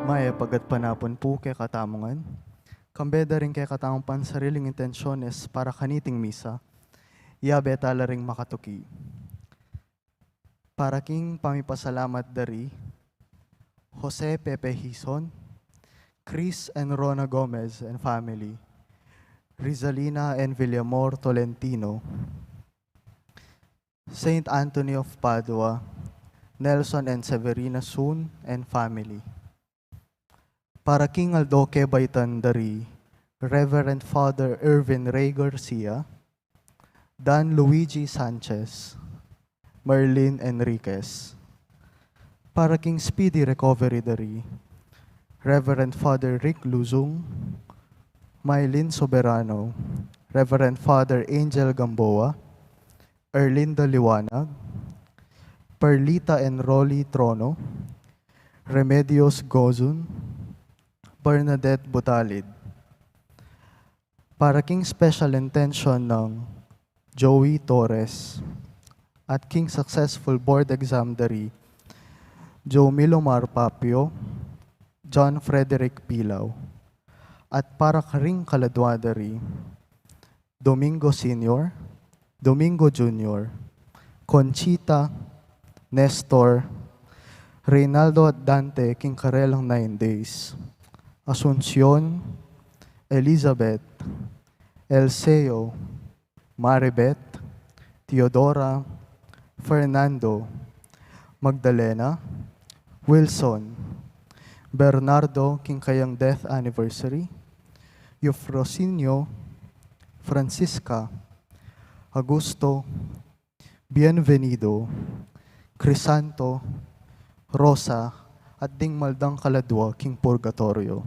Maya pagat panapon po kay katamongan. Kambeda rin kay katamong pansariling intensyones para kaniting misa. Yabe tala ring makatuki. Para king pamipasalamat dari, Jose Pepe Hison, Chris and Rona Gomez and family, Rizalina and Villamor Tolentino, Saint Anthony of Padua, Nelson and Severina Soon and family. Para King Aldoque Baitandari, Reverend Father Irvin Ray Garcia, Dan Luigi Sanchez, Merlin Enriquez. Para King Speedy Recovery Dari, Reverend Father Rick Luzong, Mylene Soberano, Reverend Father Angel Gamboa, Erlinda Liwanag, Perlita and Rolly Trono, Remedios Gozun, Bernadette Butalid. Para King Special Intention ng Joey Torres at King Successful Board Exam Dari, Joe Milomar Papio, John Frederick Pilaw. At para karing kaladwa dari, Domingo Senior, Domingo Junior, Conchita, Nestor, Reynaldo at Dante, King Karelang 9 days, Asuncion, Elizabeth, Elseo, Maribeth, Theodora, Fernando, Magdalena, Wilson, Bernardo, King Kayang death anniversary, Eufrosinio, Francisca, Augusto, Bienvenido, Crisanto, Rosa, at ding maldang kaladwa, King Purgatorio.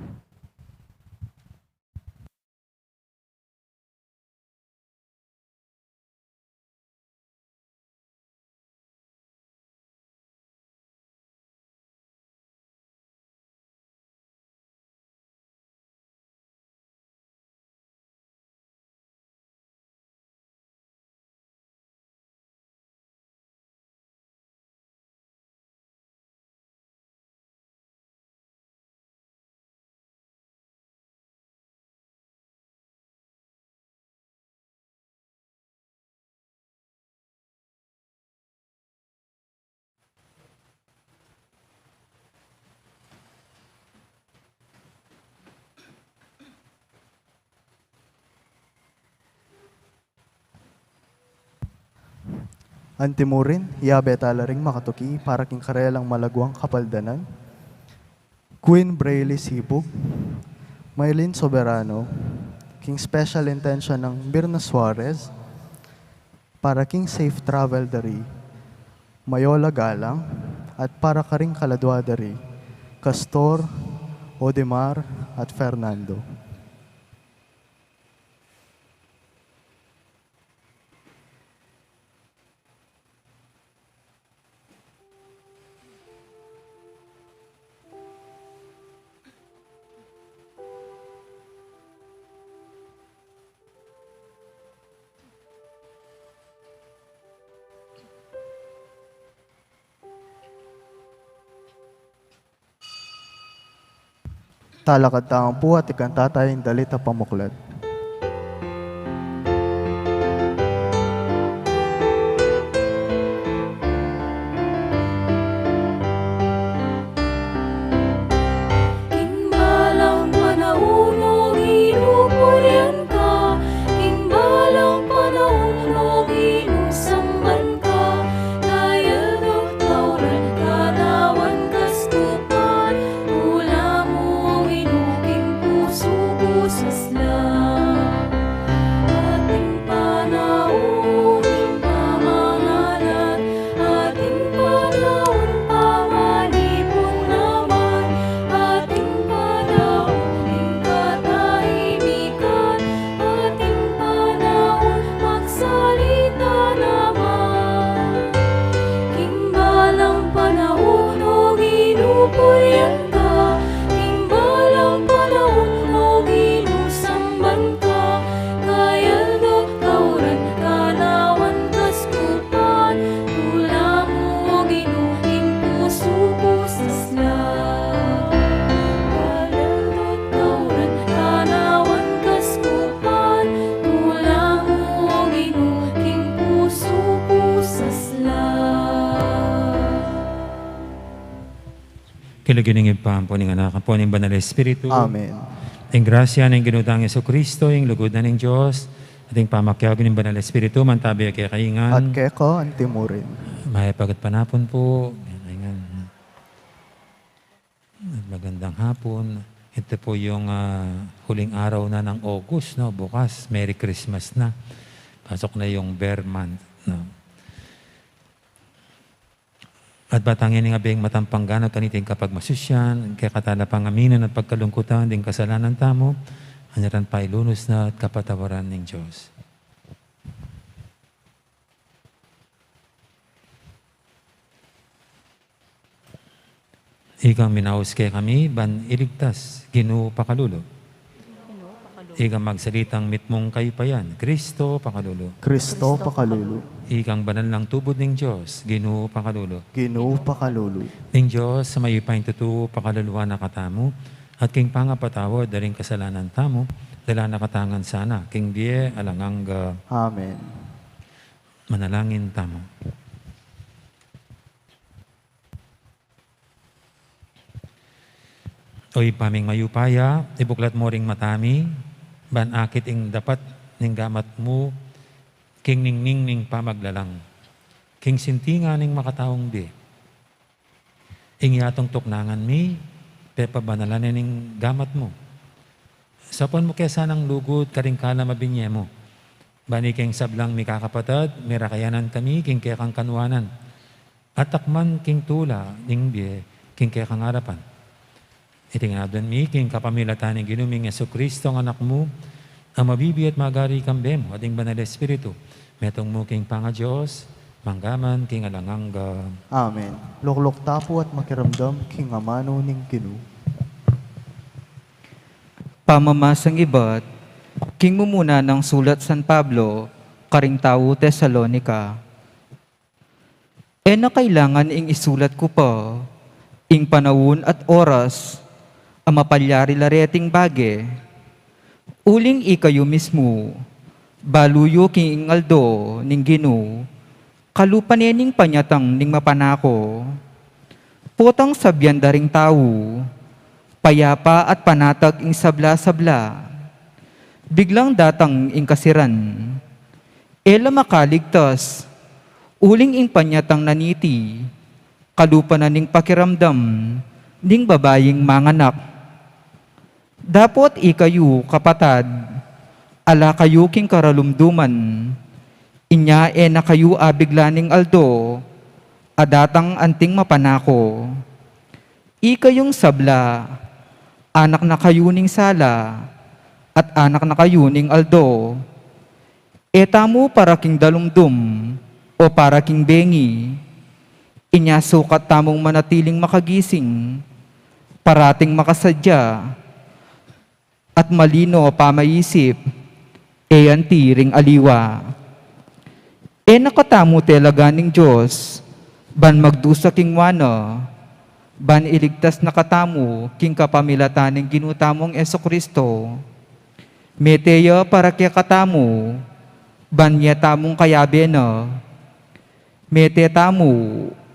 Antimurin, yabe talaring makatuki para king karelang malagwang kapaldanan. Queen Braille Sibug, Mylene Soberano, King Special Intention ng Mirna Suarez, para King Safe Travel dari, Mayola Galang, at para karing kaladwa dari, Castor, Odemar, at Fernando. Talakad taang po at ikanta tayong dalit na pamuklat. Timbalang panaunog inupurian ka, timbalang panaunog inusamban ka, dahil doktauran kadawan kastupan, tula mo ang inuking puso ko sa sla. Kilagin pa po ng anak po ng Banal Espiritu. Amen. Ang grasya ng ginutang Yesu Kristo, ang lugod na ng Diyos, ating pamakyag ng Banal Espiritu, mantabi kay At kaingan. keko antimurin. May pagat panapon po. Kaingan. Magandang hapon. Ito po yung huling araw na ng August, no? Bukas, Merry Christmas na. Pasok na yung bear month. No? At batangin nga bing matampanggan at kaniting kapag masusyan, kaya katala pangaminan at pagkalungkutan ding kasalanan tamo, anyaran pa ilunos na at kapatawaran ng Diyos. Ikang minaus kay kami, ban iligtas, Ginoo pakalulo. Ikang magsalitang mitmong kaypayan, Kristo pakalulo. Kristo pakalulu. Ikang banal ng tubod ng Diyos, Ginoo pakalulo. Ginoo pakalulu. Ning Diyos, sa may ipain tutu, pakaluluwa na katamo, at king pangapatawad, daring kasalanan tamo, dala nakatangan sana, king die, alanganga, Amen. manalangin tamo. Oy paming mayupaya, ibuklat mo ring matami, ban akit ing dapat ning gamat mo, king ningning ning pamaglalang, king sintinga ning makataong di. Ing yatong tuknangan mi, pepa banalan ning gamat mo. Sapon mo kesa ng lugod, karing kala mabinye mo. Bani king sablang mi kakapatad, mirakayanan kami, king kaya kang kanwanan. At takman king tula, ning biye, king kaya kang harapan. Itingadon mi, king kapamilatan ng ginuming Yesu Kristo ang anak mo, ang mabibi at magari kambe mo, ating Banal Espiritu. Metong mo king panga Diyos, manggaman king alanganga. Amen. Luklok tapo at makiramdam king amano ning Ginoo. Pamamasang iba't, king mumuna ng sulat San Pablo, karing tao Tesalonica. Na kailangan ing isulat ko pa, ing panahon at oras, ang mapalyari lareting bage, uling ikayo mismo, baluyo king ingaldo ning Ginoo, kalupanening panyatang ning mapanako, potang sabyan daring tao, payapa at panatag ing sabla-sabla, biglang datang ing kasiran, ela makaligtas, uling ing panyatang naniti, kalupanan ning pakiramdam, ning babaying manganak. Dapot ikayo, kapatad, ala kayo king karalumduman, inya na kayo abiglaning aldo, adatang anting mapanako. Ikayong sabla, anak na kayo ning sala, at anak na kayo ning aldo. Tamo para king dalumdum, o para king bengi, inya sukat tamong manatiling makagising, parating makasadya, at malino pamaisip, anti ring aliwa. Nakatamo talaga ning Diyos, ban magdusa king wana, ban iligtas nakatamo king kapamilatan ng ginutamong Yesu Kristo. Meteya para kaya katamo, ban yatamong kayabe na, metetamo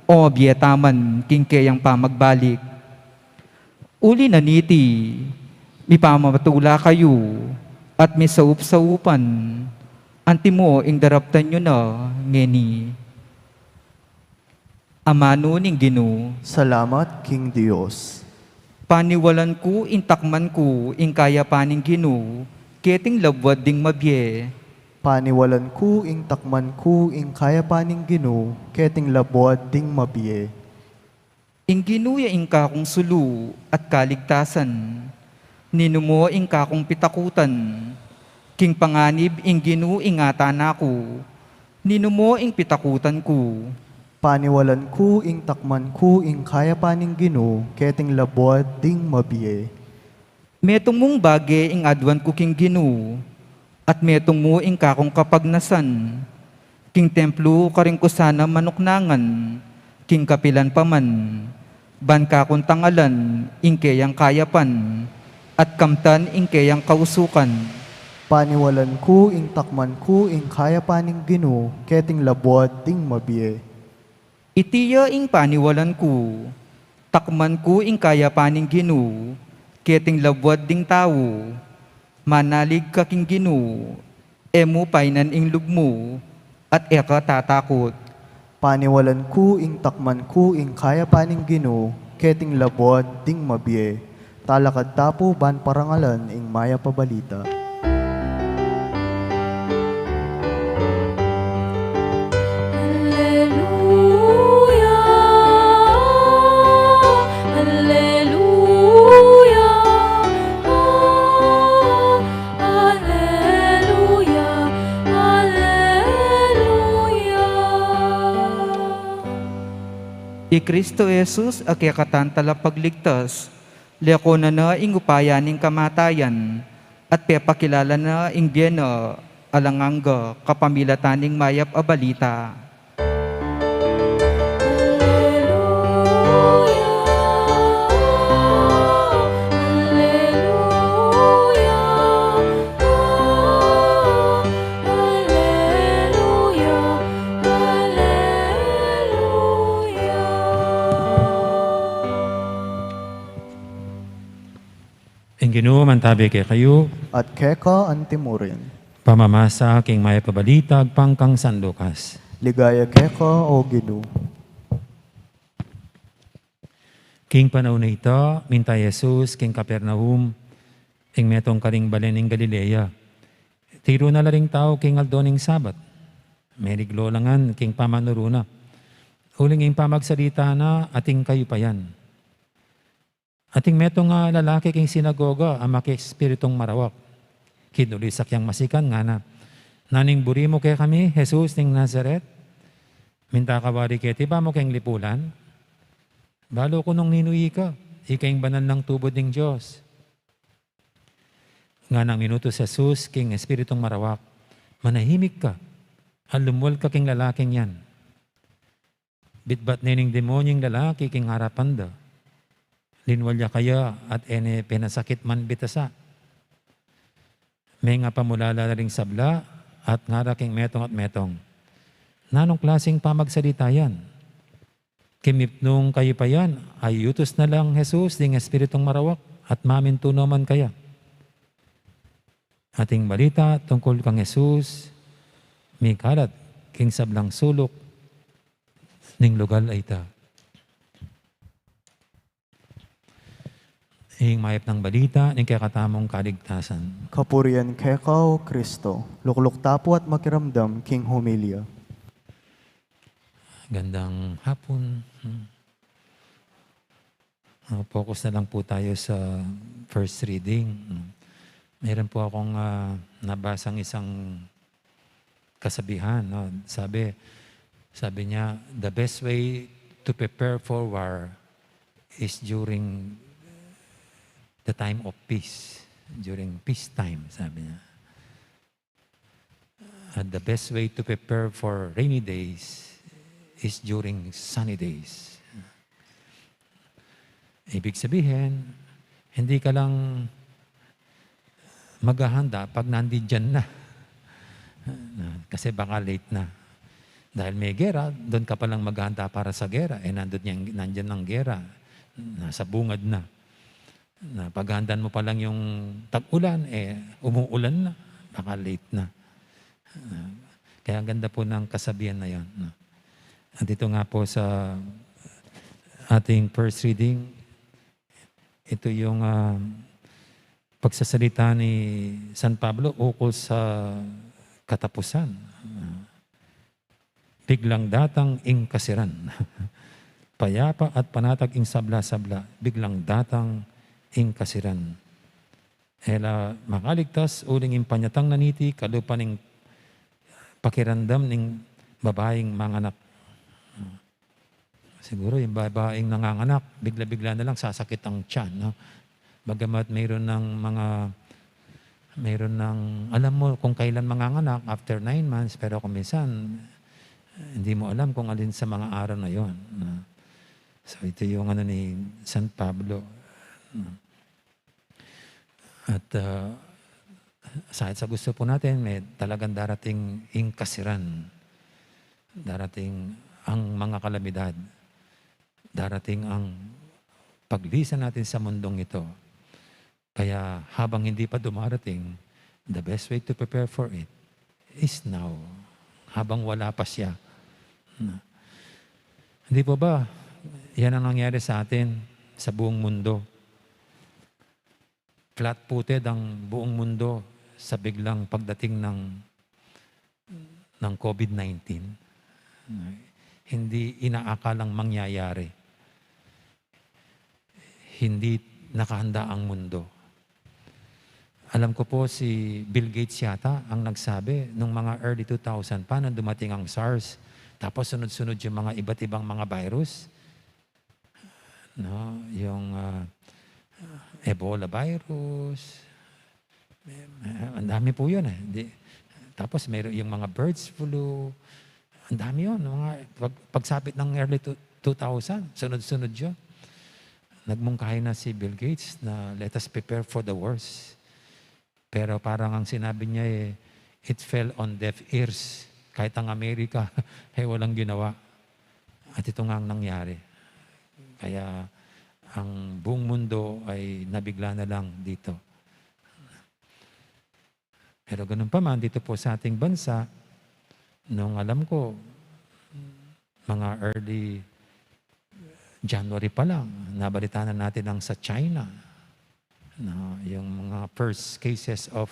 o biyataman king kayang pamagbalik. Uli na niti, mi pamamatula kayo, at mi saup-saupan, anti mo ing daraptan nyo na, ngeni. Amano ning Ginoo, Salamat king Dios. paniwalan ko, intakman ko, ing kaya paning Ginoo, keting labwad ding mabye, Paniwalan ku ing takman ku ing kaya paning Ginoo, keting labuad ding mabiye. ing ginuya ing kakong sulu at kaligtasan, ninumo ing kakong pitakutan, king panganib ing Ginoo ingatan ako, ninumo ing pitakutan ko. Paniwalan ku ing takman ku ing kaya paning Ginoo, keting labuad ding mabiye. Metong mong bage ing adwan ko king Ginoo, at metong mo ing kakong kapagnasan, king templo karing ko sana manuknangan, king kapilan paman, ban kakong tangalan, ing kayang kayapan, at kamtan ing kayang kausukan. Paniwalan ku ing takman ku ing kaya paning Ginoo, keting labuad ding mabiye. Itiya ing paniwalan ko, Takman ko ing kaya paning Ginoo, keting labwad ding tawo, manalig ka king Ginoo, emo painan ing lugmo, at eka tatakot. Paniwalan ku ing takman ku ing kaya paning Ginoo, keting labwad ding mabiye. Talakad tapo ban parangalan ing maya pabalita. Alleluia, Alleluia, Alleluia, Alleluia. I Kristo Jesus akyakatan talapagligtas, leko na ing upayaning kamatayan, at pepakilala na ing biyena alanganga kapamilataning mayap a balita. Ang Ginoo mantabi kay kayo, At keka antimurin. pamamasa king maya pabalitag pangkang San Lucas. Ligaya keka o Ginoo. King panahon na ito, minta Jesus, king Capernaum, ing metong karing balen ing Galilea. Tiro na laring tao king aldoning sabat. Meriglo langan king pamanuruna. Huling ing pamagsalita na ating kayo pa yan. Ating metong lalaki king sinagoga ang maki-espiritong marawak. Kinulisak yang masikan nga na. Naning buri mo kay kami, Jesus ning Nazaret. Minta kawari kay tiba mo kayong lipulan. Balo ko nung ninuyi ka, ikayong banal ng tubod ng Diyos. Nga nang minuto sa Jesus king espiritong marawak, manahimik ka, alumwal ka king lalaking yan. Bitbat nining demonyong lalaki king harapan da. Linwalya kaya at ene pinasakit man bitasa. May nga pamulala na ring sabla at ngara king metong at metong. Nanong klaseng pamagsalita yan? Kimipnong kayo pa yan, ay utos na lang Jesus ding espiritong marawak at maminto naman kaya. Ating balita tungkol kang Jesus, may kalat king sablang sulok ning lugal ay ta. Ing mayap ng balita ning kakatamong kaligtasan. Kapurian keka o Kristo. Lukluk tapo at makiramdam king humilya. Gandang hapon. Focus na lang po tayo sa first reading. Meron po akong nabasang isang kasabihan. No? Sabi niya, the best way to prepare for war is during the time of peace. During peace time, sabi niya. And the best way to prepare for rainy days is during sunny days. Ibig sabihin, hindi ka lang maghahanda pag nandyan na. Kasi baka late na. Dahil may gera, doon ka palang maghahanda para sa gera. Nandyan ang gera. Nasa bungad na. Paghandan mo pa lang yung tag-ulan, umuulan na. Baka late na. Kaya ang ganda po ng kasabihan na yan. At dito nga po sa ating first reading, ito yung pagsasalita ni San Pablo ukol sa katapusan. Biglang datang ing kasiran. Payapa at panatag ing sabla-sabla. Biglang datang ing kasiran. Ela makaligtas uling ing panyatang naniti kalupa ning pakirandam ning babaeng manganak. Siguro yung babaeng nanganganak, bigla-bigla na lang sasakit ang tiyan. No? Bagamat mayroon ng, alam mo kung kailan manganganak, after 9 months, pero kung minsan, hindi mo alam kung alin sa mga araw na yon. No? So ito yung ni San Pablo. No? At sa gusto po natin, may talagang darating kasiran. Darating ang mga kalamidad. Darating ang paglisan natin sa mundong ito. Kaya habang hindi pa dumarating, the best way to prepare for it is now. Habang wala pa siya. Hindi po ba? Yan ang nangyari sa atin sa buong mundo. Flat-footed ang buong mundo sa biglang pagdating ng COVID-19. Hindi inaakalang mangyayari. Hindi nakahanda ang mundo. Alam ko po si Bill Gates yata ang nagsabi nung mga early 2000 pa nang dumating ang SARS. Tapos sunod-sunod yung mga iba't ibang mga virus. No, yung Ebola virus. Ang dami po yun eh. Tapos mayroon yung mga birds flu. Ang dami yun. Pagsapit ng early 2000, sunod-sunod yun. Nagmungkahi na si Bill Gates na let us prepare for the worst. Pero parang ang sinabi niya it fell on deaf ears. Kahit ang Amerika, walang ginawa. At ito nga ang nangyari. Kaya ang buong mundo ay nabigla na lang dito. Pero ganun pa man, dito po sa ating bansa, nung alam ko, mga early January pa lang, nabalitaan na natin ang sa China. No, yung mga first cases of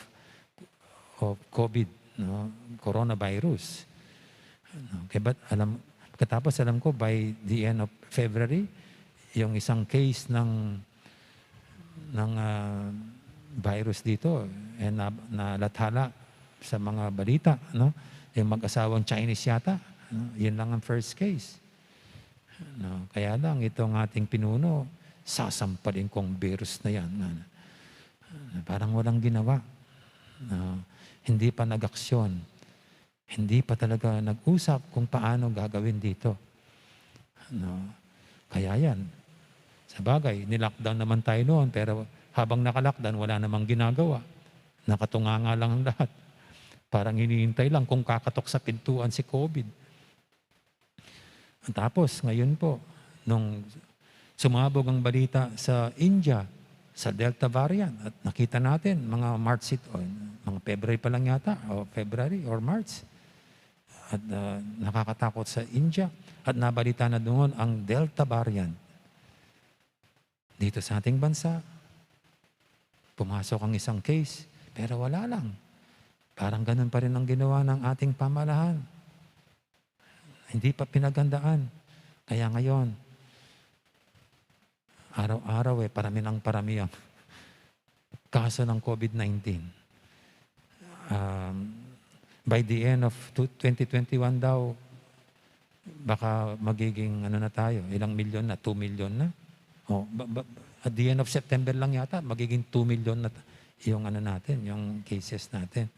COVID, no, coronavirus. Okay, but katapos alam ko by the end of February, yung isang case ng virus dito nalathala sa mga balita, no? Yung mag-asawang Chinese yata, no? Yun lang ang first case. No, kaya lang itong ating pinuno, sasampalin kong virus na yan. Parang walang ginawa. Hindi pa nag-aksyon. Hindi pa talaga nag-usap kung paano gagawin dito. Kaya yan. Sa bagay, nilockdown naman tayo noon, pero habang nakalockdown, wala namang ginagawa. Nakatunganga lang ang lahat. Parang hinihintay lang kung kakatok sa pintuan si COVID. Tapos, ngayon po, nung sumabog ang balita sa India, sa Delta variant. At nakita natin, mga March, mga February pa lang yata, o February or March. At nakakatakot sa India. At nabalita na doon ang Delta variant. Dito sa ating bansa, pumasok ang isang case, pero wala lang. Parang ganun pa rin ang ginawa ng ating pamahalaan. Hindi pa pinagandaan. Kaya ngayon, araw-araw parami ang kaso ng COVID-19. By the end of 2021 daw, baka magiging na tayo, ilang milyon na, 2 million na. At the end of September lang yata, magiging 2 million na yung natin, yung cases natin.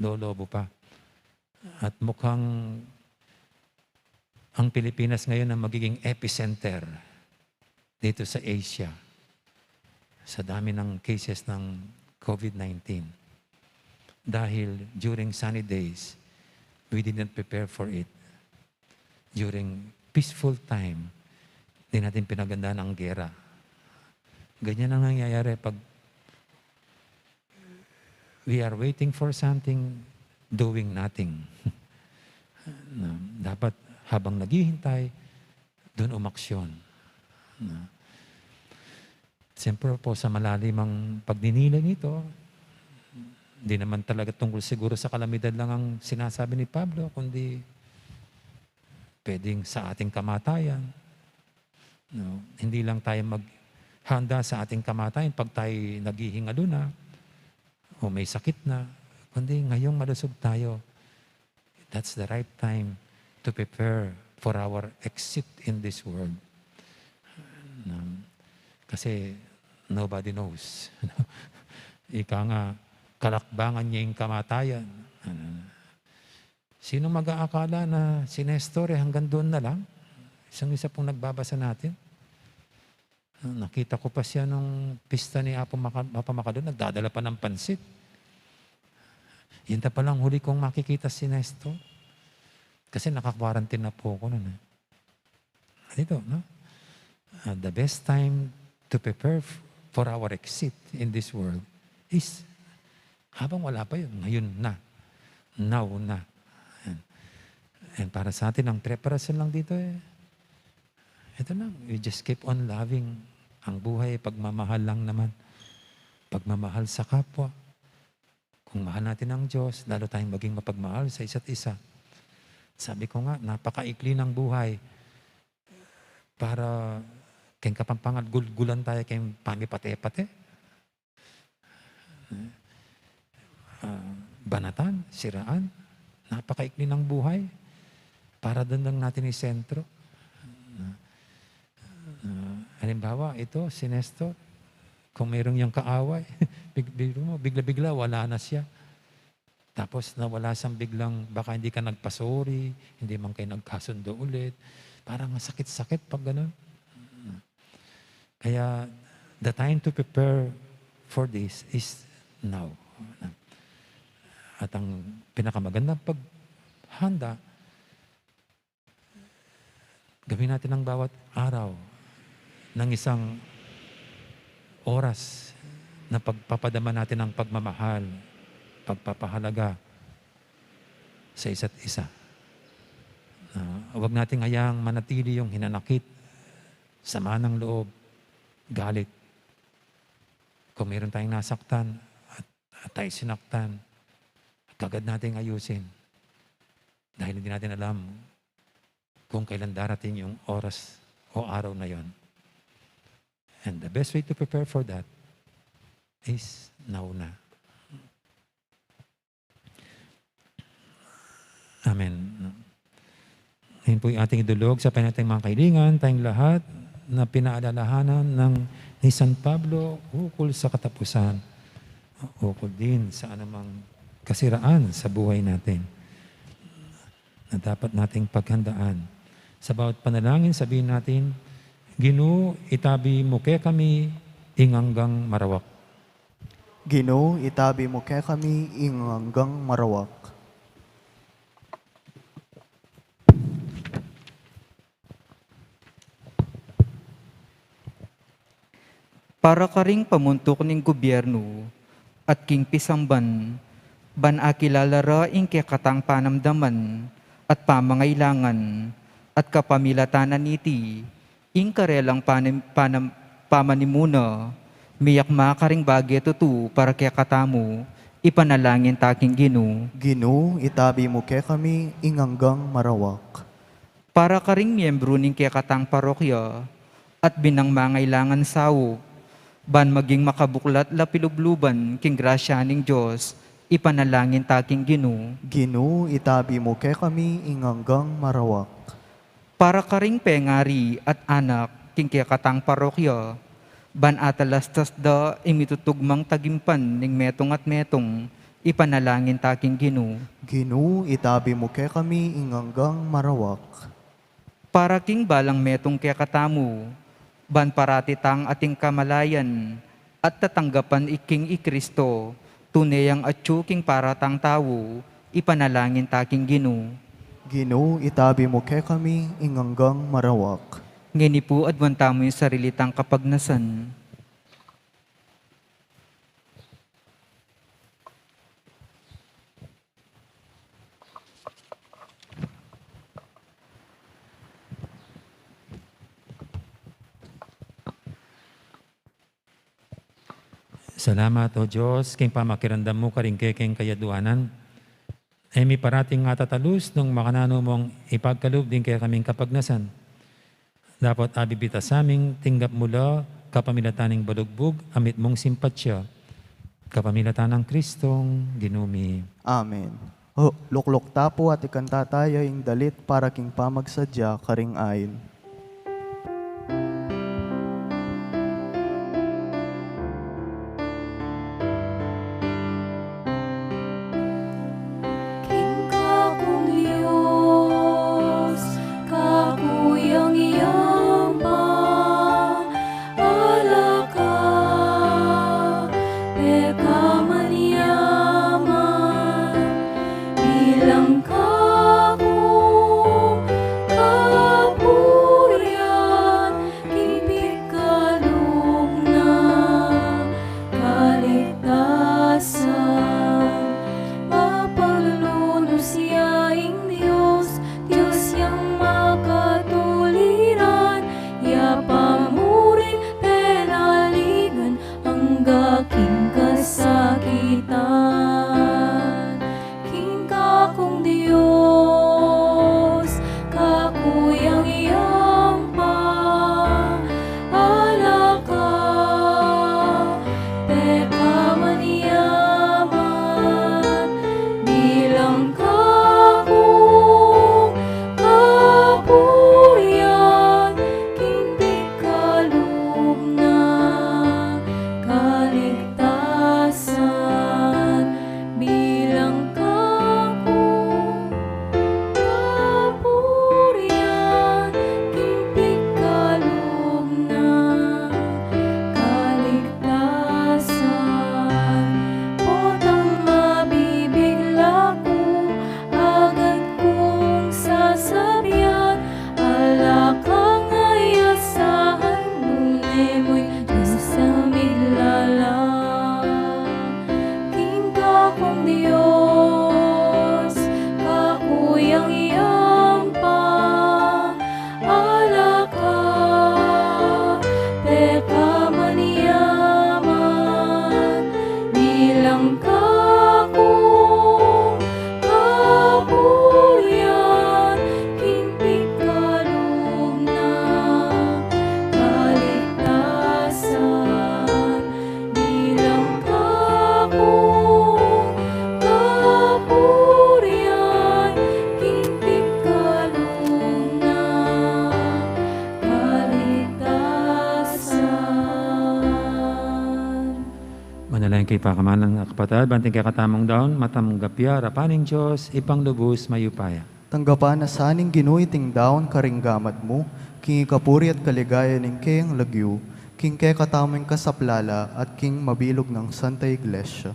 Lolobo pa. At mukhang ang Pilipinas ngayon ang magiging epicenter dito sa Asia sa dami ng cases ng COVID-19. Dahil during sunny days, we did not prepare for it. During peaceful time, di natin pinagandaan ang gera. Ganyan ang nangyayari pag we are waiting for something, doing nothing. Dapat habang naghihintay, doon umaksyon. Siyempre po sa malalim ang pagninilay nito, hindi naman talaga tungkol siguro sa kalamidad lang ang sinasabi ni Pablo, kundi pwedeng sa ating kamatayan. Hindi lang tayo maghanda sa ating kamatayan pag tayo naghihingalo na o may sakit na, kundi ngayong malusog tayo. That's the right time to prepare for our exit in this world. Kasi nobody knows. Ika nga, kalakbangan niya yung kamatayan. Sino mag-aakala na si Nestor hanggang doon na lang? Isang isa pong nagbabasa natin. Nakita ko pa siya nung pista ni Apo Makadon, nagdadala pa ng pansit. Yun na palang huli kong makikita si Nestor. Kasi naka-quarantine na po ako noon. Dito, no? The best time to prepare for our exit in this world is habang wala pa yun, ngayon na. Now na. And para sa atin, ang preparation lang dito ito lang, we just keep on loving. Ang buhay, pagmamahal lang naman. Pagmamahal sa kapwa. Kung mahal natin ang Diyos, lalo tayong maging mapagmahal sa isa't isa. Sabi ko nga, napakaikli ng buhay. Para kayong kapampangan, gulgulan tayo kayong pamipate-pate. Banatan, siraan. Napakaikli ng buhay. Para doon lang natin isentro. Halimbawa, ito, si Nestor, kung mayroong yung kaaway, bigla-bigla, wala na siya. Tapos nawala siyang biglang, baka hindi ka nagpasori, hindi man kayo nagkasundo ulit. Parang sakit-sakit pag gano'n. Kaya, the time to prepare for this is now. At ang pinakamagandang paghanda, gawin natin ang bawat araw ng isang oras na pagpapadama natin ang pagmamahal, pagpapahalaga sa isa't isa. Huwag nating hayaang manatili yung hinanakit, sama ng loob, galit. Kung meron tayong nasaktan at tayo sinaktan, kagad nating ayusin. Dahil hindi natin alam kung kailan darating yung oras o araw na yon. And the best way to prepare for that is now na. Amen. Ngayon po yung ating idulog sa panating mga kaibigan, tayong lahat na pinaalalahanan ng ni San Pablo ukol sa katapusan, ukol din sa anumang kasiraan sa buhay natin na dapat nating paghandaan. Sa bawat panalangin, sabihin natin, Ginoo, itabi mo kay kami inganggang marawak. Ginoo, itabi mo kay kami inganggang marawak. Para ka ring pamuntok ng gobyerno at king pisamban, ban akilalara ing katang panamdaman at pamangailangan at kapamilatanan iti, ing karelang pamanimuna, miyak makaring bagay tutu para kaya katamu, ipanalangin taking Ginoo. Ginoo, itabi mo kay kami inganggang marawak. Para ka ring miyembro ng kaya katang parokya at binang mangailangan sawo, ban maging makabuklat lapilubluban king grasya ning Diyos, ipanalangin taking Ginoo. Ginoo, itabi mo kay kami inganggang marawak. Para ka ring pengari at anak king katang parokya, ban atalastas da imitutugmang tagimpan ning metong at metong, ipanalangin taking Ginoo. Ginoo, itabi mo kay kami inganggang marawak. Para king balang metong katamu, ban parati tang ating kamalayan at tatanggapan iking ikristo, tunayang atyu king paratang tawo, ipanalangin taking Ginoo. Ginoo, itabi mo kay kami inganggang marawak. Ngini po adwanta mo yung sarilitang kapagnasan. Salamat o Diyos, king pamakiramdam mo karing kekeng kayaduanan. Ay mi parating nga tatalus nung makanano mong ipagkaloob din kaya kaming kapagnasan. Dapat abibita sa aming tinggap mula kapamilataning balugbog, amit mong simpatsya. Kapamilatan ng Kristong ginumi. Amen. Luklok tapo at ikanta tayo ing dalit para king pamagsadya karing ayin. King kakong Diyos, kakuyang iyamba, alaka, pekamanyaman, bilang kakong kapuyaw. mangga king kasakitan, king kakong Diyos, kakuyang iyang pa, alaka, teka maniyaman, bilang kakong kapuyan, king pikalugna, kaligtasan, bilang kakong kapurian, king pikalugna, kaligtasan, potang mabibigla ko, agad kong sasabihan, ala kang ayasahan, ngunay mo'y Diyos sa miglalang. King kakong Diyos, kakuyang iyang pa, alaka, teka maniyaman, bilang kakong kapuyan, king pikalugna, kaligtasan, bilang kakong kapurian, king pikalugna, kaligtasan. Manalangin kay pakamanan ng kapatid, banting kay katamong daon, matamgapya, rapaning Diyos, ipang lubos, mayupaya. Tanggapan na saning ginuiting daon karinggamat mo, king ikapuri at kaligaya ning kayang lagyu, king kay kataming kasaplala at king mabilog ng Santa Iglesia.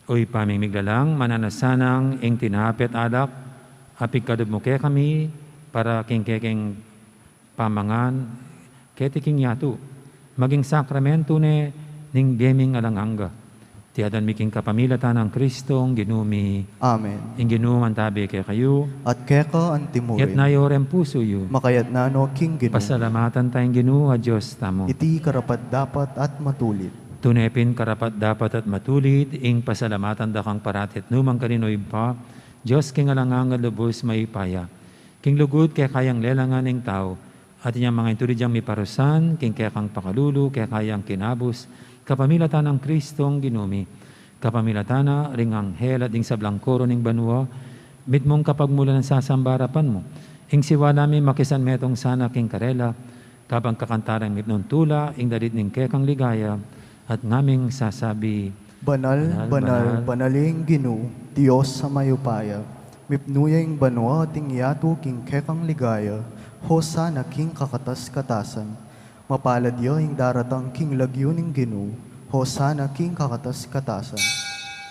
Uy paming miglalang, mananasanang, ing tinapit alak, apig kadub mo kay kami, para king pamangan, ketiking yatu, maging sakramento ne, ning biyeming alanganga. Tiyadan miking kapamilatan ng Kristong ginumi, Amen. ing ginuman tabi kay kayo, At keka ang yat timurin, nayorem puso yu, makayat na no king ginu, pasalamatan tayong ginuha Diyos tamo. iti karapat dapat at matulit. Tunepin karapat dapat at matulit, ing pasalamatan da kang paratit numang kaninoy pa, Diyos king alangang lubos may paya. King lugod kay kayang lelangan ng tao, at inyang mga intulid diyang miparusan, king kaya kang pakalulu, kaya kayang kinabos, kapamilatan ng Kristong ginumi, kapamilatan na ring anghel at ing sablang koro ning banwa, mit mong kapagmula ng sasambarapan mo, ing siwa namin makisan metong sana king karela, kapag kakantarang mit nun tula, ing dalit ning kekang ligaya, at ngaming sasabi, Banal, Banal, banal, banaling ginu, Diyos sa mayupaya, mipnuyang banwa ting yato king kekang ligaya, Hosana king kakatas-katasan, mapalad yo ing daratang king lagyo ning ginu, Hosana king kakatas-katasan.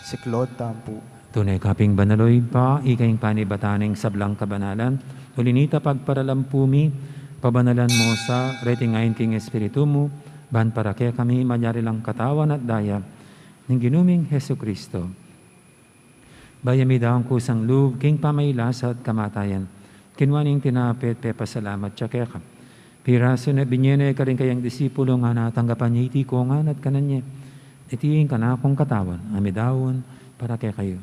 Si Claude Tampu. tunay kaping banaloy pa, ikaing panibataning sablang kabanalan, ulinita pagparalampumi, pabanalan mo sa retingayin king espiritu mo, ban para kaya kami manyari lang katawan at daya, ng ginuming Heso Kristo. Bayami daang kusang loob, king pamaylas at kamatayan, kinwaning tinapit, pepasalamat siya kaya ka. Piraso na binyene ka rin kayang disipulo nga natanggapan niya iti kongan at kananya, itiing kanakong katawan, amidawon, para kaya kayo.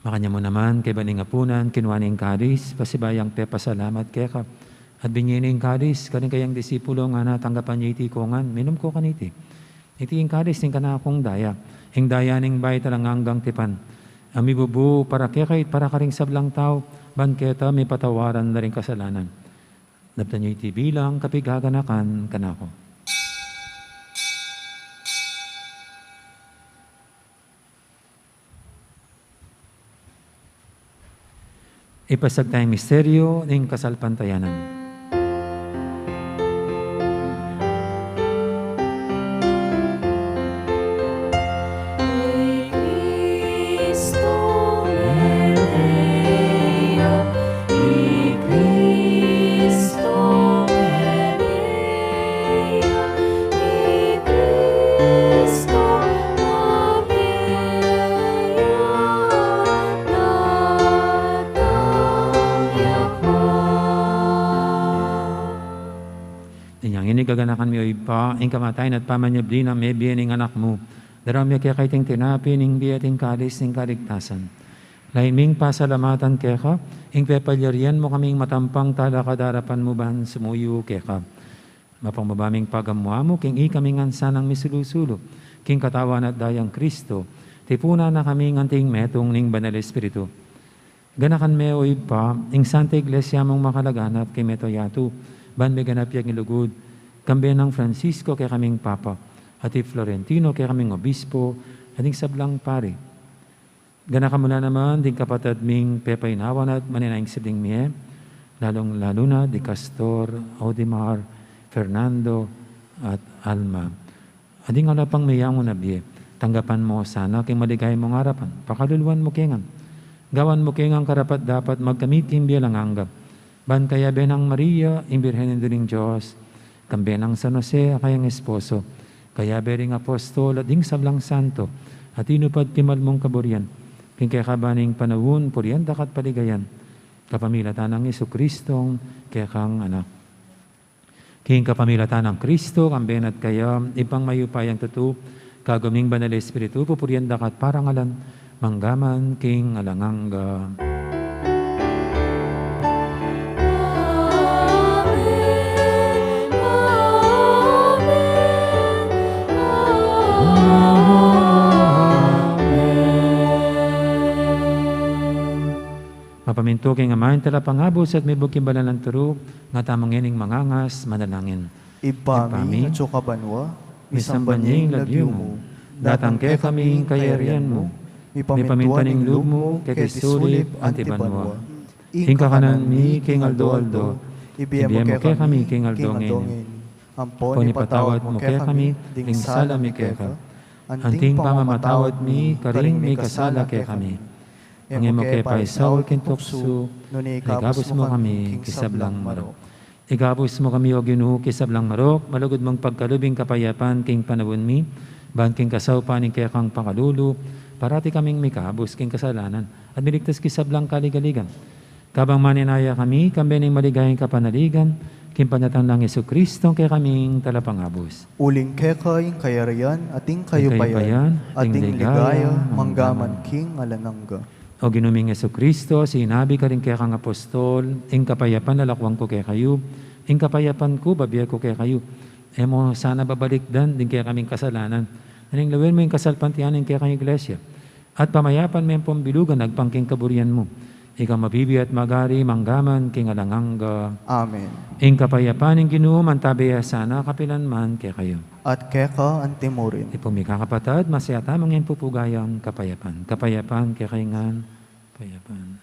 Makanya mo naman, kay baning apunan, kinwaning kadis, pasibayang pepasalamat kaya ka. At binyining kadis, karing kayang disipulo nga natanggapan niya iti kongan, minum ko kaniti. Iti ing kadis, ning kanakong daya, ing daya ning bay talang hanggang tipan. Amibubu, para kaya kahit para karing sablang tao, banketa may patawaran na rin kasalanan. Naptan niyo iti bilang kapigaganakan kanako. Ipasag tayong misteryo ng kasalpantayanan. gaganakan mi oy pa, ing kamatayan at pamanyabli na may biyan ing anak mo. Darami kaya kay ting tinapi, ning biya ting kalis, ning kaligtasan. Laiming pasalamatan kaya ka, ing pepalyarian mo kaming matampang talakadarapan mo ban sumuyo kaya ka. Mapangmabaming pagamuha mo, king ikaming ansanang misulusulo, king katawan at dayang Kristo, tipuna na kaming anting metong ning banal Espiritu. Ganakan me oy pa, ing Santa Iglesia mong makalaganap kay meto yatu, ban may ganap yung ilugod, kambe ng Francisco kay kaming Papa, at Florentino kay kaming Obispo, at ing sablang pare. Ganaka muna naman, ding kapatid ming pepaynawan at maninaing siding miye, lalong-lalo na di Castor, Audemar, Fernando, at Alma. Ading alapang mayang mo na biye, tanggapan mo sana king maligay mong harapan, pakaluluan mo kengan. Gawan mo kengang karapat dapat magkamit king biyalang anggap. Ban kaya benang Maria, imbirhen ng Diyos, kambenang San Jose, kayang esposo, kaya bering apostol at ding sablang santo, at inupad timal mong kaburian, king kaya kabaning panawun, purian dakat paligayan, kapamilatan ng Jesucristong kaya kang anak. King kapamilatan ng Kristo, kamben at kaya, ipang mayupayang tutu, kaguming banal Espiritu, pupurian dakat parangalan, manggaman king alangangga. Mapaminto kay nga mahin tala pangabos at may bukim balalang turo, nga tamang ining mangangas, manalangin. Ipami at sukabanwa, Misamba niyang lagyo mo, datang kay kaming kayarian mo, mipamintaning loob mo, kay kisulip, antibanwa. Hingka kanan mi, king aldo-aldo, ibiyem mo kay kami, king aldongin. Ampon Panipatawad mo kay kami, ding sala mi kay ka. Anting pamamatawad mi, karing mi kasala kay kami. Ang imo kay paisaw kintukso, igabos mo kami, kisablang marok. Igabos mo kami o Ginoo, kisablang marok, malugod mong pagkalubing kapayapan, king panawon mi, ban king kasaw paning kay kang pangalulu, parati kaming mikabos king kasalanan, at miligtas kisablang kaligaligan. Kabang maninaya kami, kambening maligayang kapanaligan, king panatang ng Jesucristo, kay kaming talapangabos. Uling kekay, kayarian, ating kayupayan, ating ligaya, manggaman king alanangga. O ginuming Jesucristo, sinabi ka rin kaya kang apostol, ing kapayapan lalakwang ko kaya kayo, ing kapayapan ko, babiya ko kaya kayo. Mo sana babalikdan din kaya kaming kasalanan. Naning lawin mo yung kasalpantianin kaya kang iglesia. At pamayapan mo yung pambilugan, nagpangking kaburian mo. Ikaw mabibi at magari, manggaman, king alangangga. Amen. Ing kapayapan ng Ginoo, mantabiya sana kapilan man kaya kayo. At keka antimurin. Ipumika kapatad, masaya tamang yung pupugayang kapayapan. Kapayapan, kaya kaingan, kapayapan.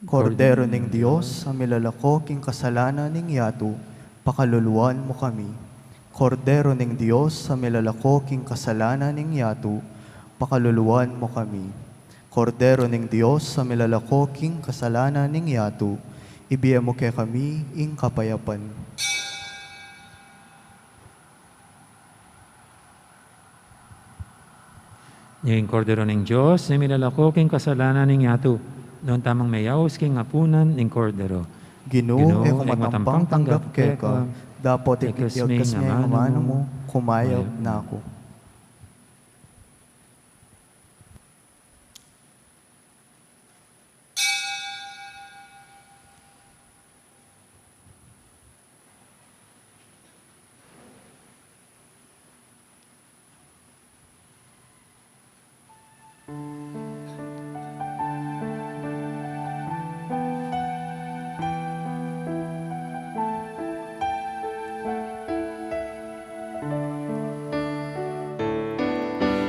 Kordero ning Diyos, sa milalako king kasalanan ning yatu, pakaluluan mo kami. Kordero ning Diyos, sa milalako king kasalanan ning yatu, pakaluluan mo kami. Kordero ning Diyos, sa milalako king kasalanan ning yatu, ibiya mo kay kami ing kapayapan. Yung kordero ng Diyos, na milalako king kasalanan ng yatu, noon tamang mayaos king apunan ng kordero. Ginoo, e kumatampang tanggap keka, dapat ikitiyog kasmi ang mano mo, kumayag na ako.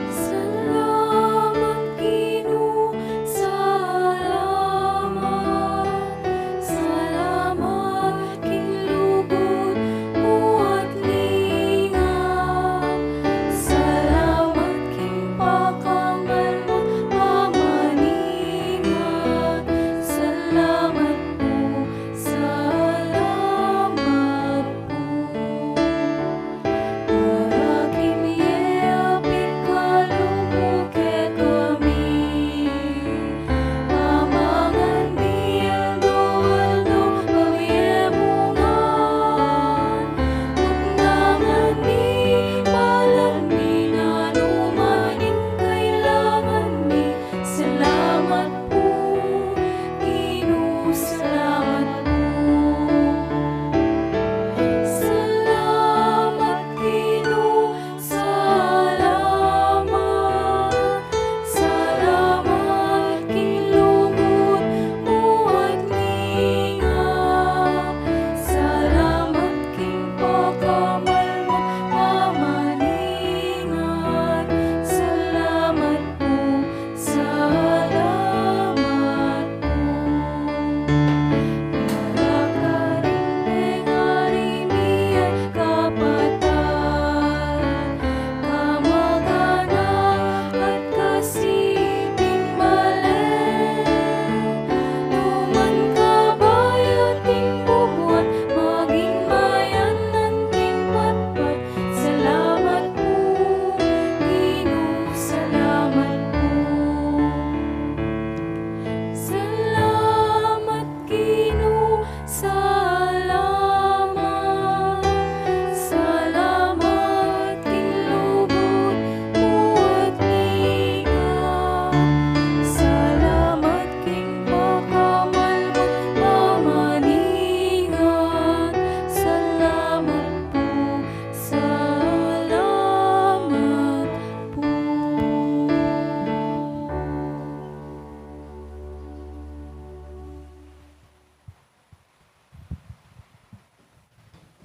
Salamat Ginoo, salamat, salamat king lugod mo at lingap, salamat king pakamalot,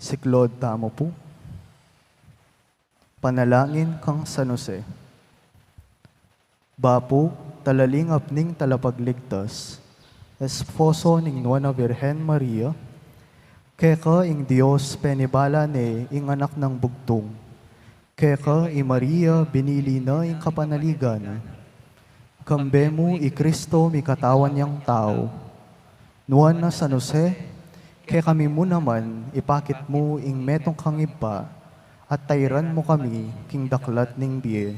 Siklod tamo po. Panalangin kang San Jose. Bapo, talalingap ning talapagligtas, esposo ning Nuana Virgen Maria, keka ing Dios penibala ne ing anak ng bugtong, keka i Maria binili na ing kapanaligan, kambe mo i Kristo mi katawan yang tao, nuan na San Jose, kaya kami mo naman ipakit mo ing metong kangipa, at tayran mo kami king daklat ning biye.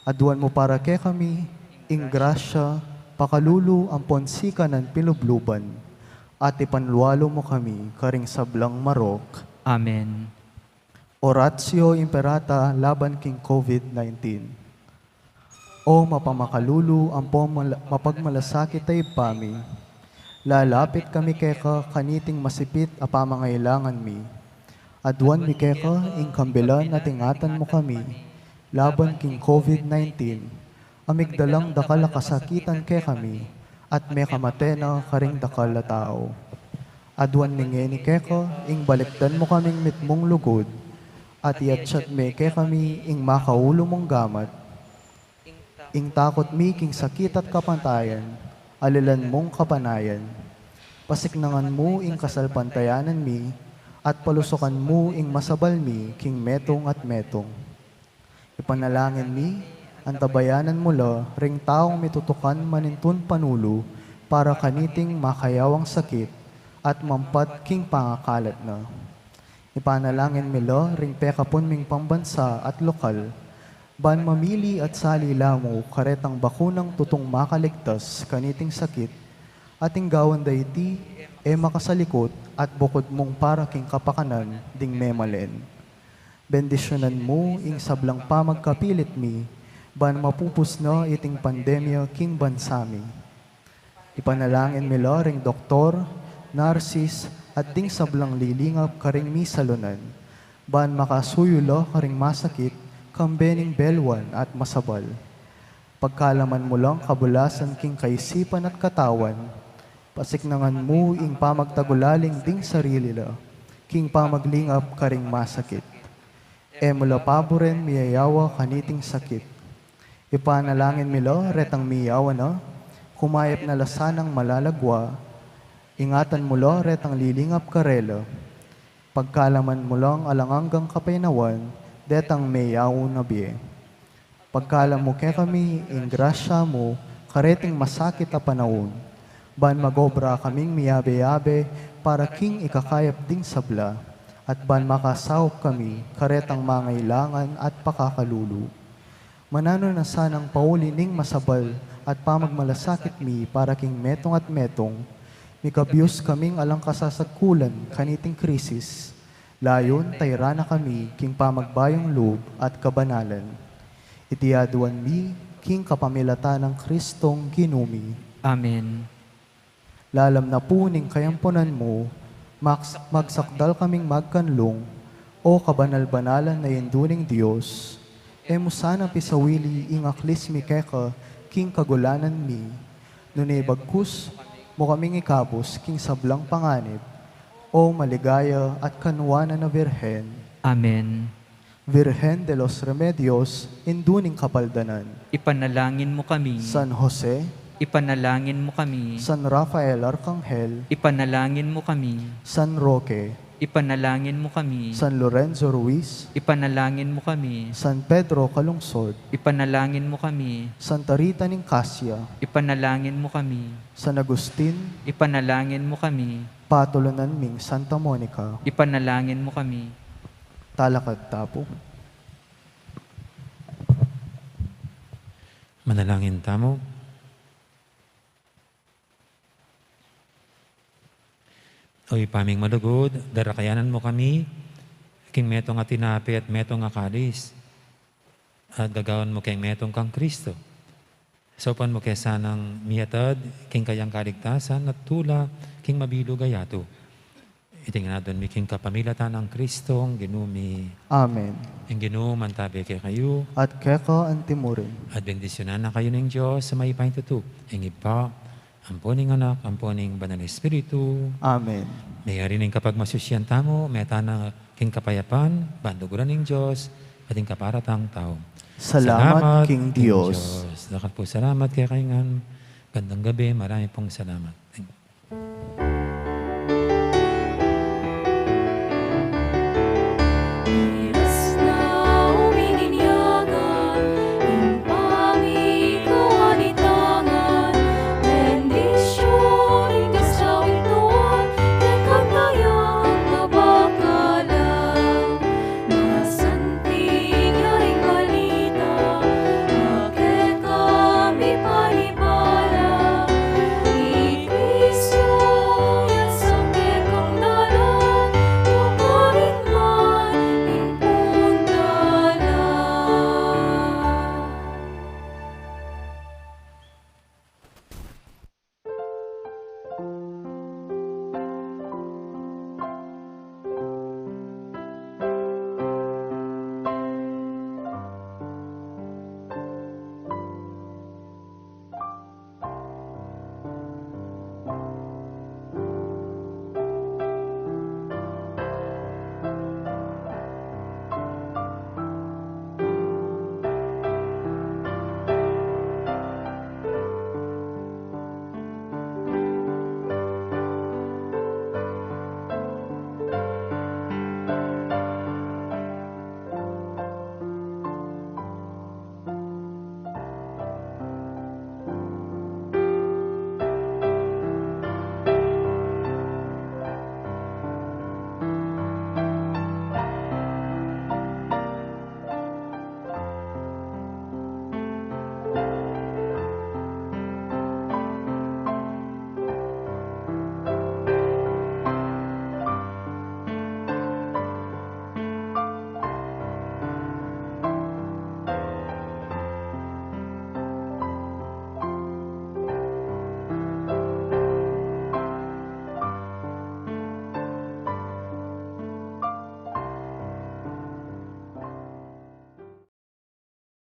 Aduan mo para kay kami ing grasya, pakalulu ang ponsika ng pinubluban, at ipanlualo mo kami karing sablang marok. Amen. Oratio Imperata laban king COVID-19. O mapamakalulu ang mapagmalasakit ay pami, lalapit kami keka kaniting masipit a pamangailangan mi. Aduan mi keka ing kambilan at ingatan mo kami, laban king COVID-19, amigdalang dakal a kasakitan ke kami, at may kamatena karing dakal a tao. Aduan ninge ni keka ing balikdan mo kaming mitmong lugod, at iatsyat me ke kami ing makaulo mong gamat, ing takot mi king sakit at kapantayan, alilan mong kapanayan. Pasiknangan mo ing kasalpantayanan mi, at palusokan mo ing masabal mi king metong at metong. Ipanalangin mi, antabayanan mula, ring taong mitutukan manintun panulo, para kaniting makayawang sakit, at mampat king pangakalat na. Ipanalangin mila, ring pekapon ming pambansa at lokal, ban mamili at salila mo karetang bakunang tutong makaligtas kaniting sakit, ating gawan dayti, makasalikot at bukod mong para king kapakanan ding memalen. Bendisyonan mo ing sablang pamagkapilit mi, ban mapupus na iting pandemya king bansami. Ipanalangin mila ring doktor, narsis, at ding sablang lilingap karing mi salunan, ban makasuyulo karing masakit, kambening belwan at masabal. Pagkalaman mo lang kabulasan king kaisipan at katawan, pasiknangan mo ing pamagtagulaling ding sarili la, king pamaglingap karing masakit. Mula paboren miyayawa kaniting sakit. Ipanalangin mila retang miyawa na, kumayap na lasanang malalagwa, ingatan mo lo retang lilingap karela. Pagkalaman mo lang alanganggang kapainawan, detang mayaw na biye. Pagkalam mo kay kami, ing grasya mo, kareting masakit a panahon, ban magobra kaming miyabe-yabe, para king ikakayap ding sabla, at ban makasawop kami, karetang mangailangan at pakakalulu. Manano na sanang paulining masabal, at pamagmalasakit mi, para king metong at metong, mikabiyos kaming alang kasasagkulan, kaniting krisis, layon tayrana kami, king pamagbayong loob at kabanalan. Itiaduan mi, king kapamilata ng Kristong ginumi. Amen. Lalam na po ning kayampunan mo, magsakdal kaming magkanlong, o kabanal-banalan na yenduning Diyos, mo sana pisawili ing aklis mi keka, king kagulanan mi, nunay bagkus, mo kaming ikabos, king sablang panganib, o maligaya at kanuwanan na Virhen. Amen. Virgen de los Remedios, induning kapaldanan. Ipanalangin mo kami. San Jose, Ipanalangin mo kami. San Rafael Arcangel, Ipanalangin mo kami. San Roque, Ipanalangin mo kami. San Lorenzo Ruiz, Ipanalangin mo kami. San Pedro Calungsod, Ipanalangin mo kami. Santa Rita Nicasio, Ipanalangin mo kami. San Agustin, Ipanalangin mo kami. Patulunan ming Santa Monica, Ipanalangin mo kami. Talakad Tapo. Manalangin tamo. Oy paming malugod, darakayanan mo kami, king metong nga tinapi at metong nga kalis, at gagawan mo king metong kang Kristo. Sopan mo kay sanang miyatad, king kayang kaligtasan, at tula, king mabilo gayato. Itingnan natin mi king kapamilatan ang Kristo, ang ginumi, Amen. ang ginuman tabi kay kayo, At keka antimurin. at bendisyonan na kayo ng Diyos sa may paintuto, ang ipa, amponing anak, amponing banal Espiritu, Amen. mayarining kapag masusyan tamo, meta na king kapayapan, banduguran ng Diyos, ating kaparatang tao. Salamat, King Diyos. Lakat po salamat kay kaingan. Gandang gabi, marami pong salamat. Thank you.